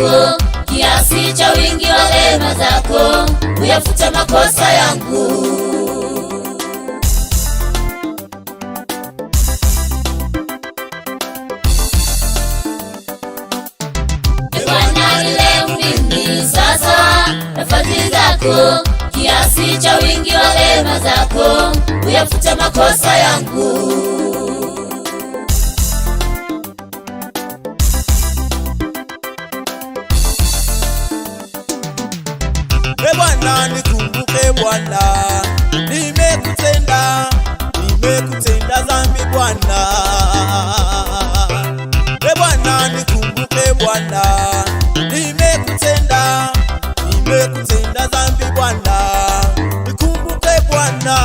zako, kiasi cha wingi wa rehema zako, uyafuta makosa yangu. Bwana nilehemu mimi sasa na fadhili zako, kiasi cha wingi wa rehema zako, uyafuta makosa yangu. Bwana nikumbuke Bwana, nimekutenda dhambi Bwana. Bwana nikumbuke Bwana, nimekutenda dhambi Bwana, nikumbuke Bwana.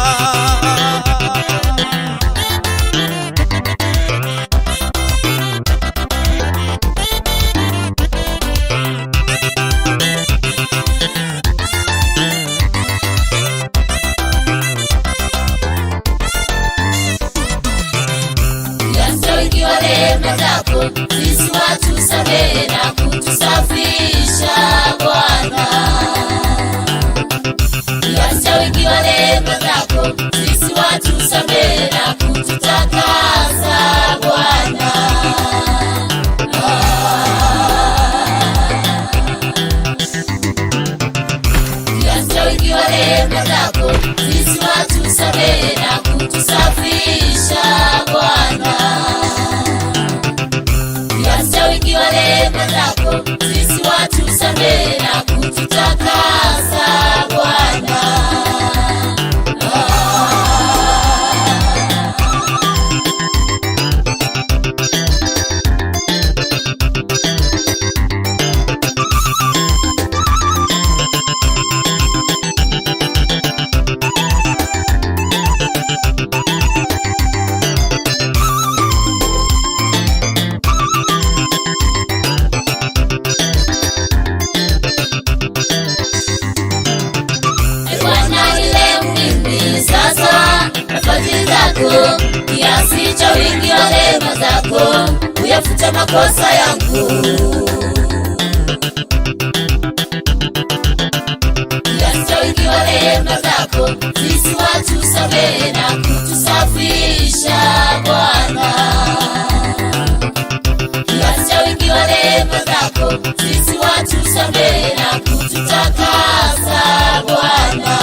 Rehema zako sisi watusamehe na kutusafisha Bwana. Kiasi cha wingi wa rehema zako sisi watusamehe na kututakasa Bwana. Kiasi cha wingi wa rehema zako sisi watusamehe na kutusafisha Bwana. Rehema zako sisi watusamehe na kututakasa Bwana. Kiasi cha wingi wa rehema zako, uyafuta makosa yangu. Kiasi cha wingi wa rehema zako sisi watusamehe na kutusafisha Bwana. Kiasi cha wingi wa rehema zako sisi watusamehe na kututakasa Bwana.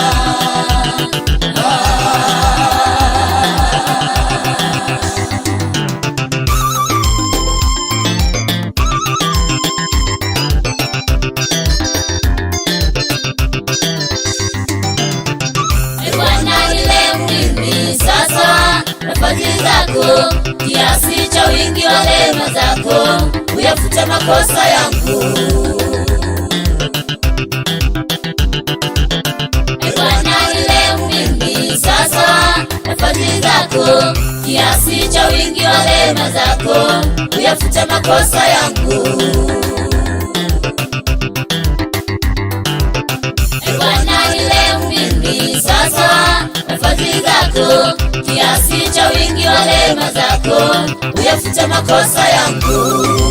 Fadhili zako, kiasi cha wingi wa rehema zako, uyafuta makosa yangu. Bwana nilehemu mimi sasa na fadhili zako, kiasi cha wingi wa rehema zako, uyafuta makosa yangu. Bwana nilehemu mimi sasa na fadhili zako, kiasi cha wingi wa rehema zako, uyafuta makosa yangu.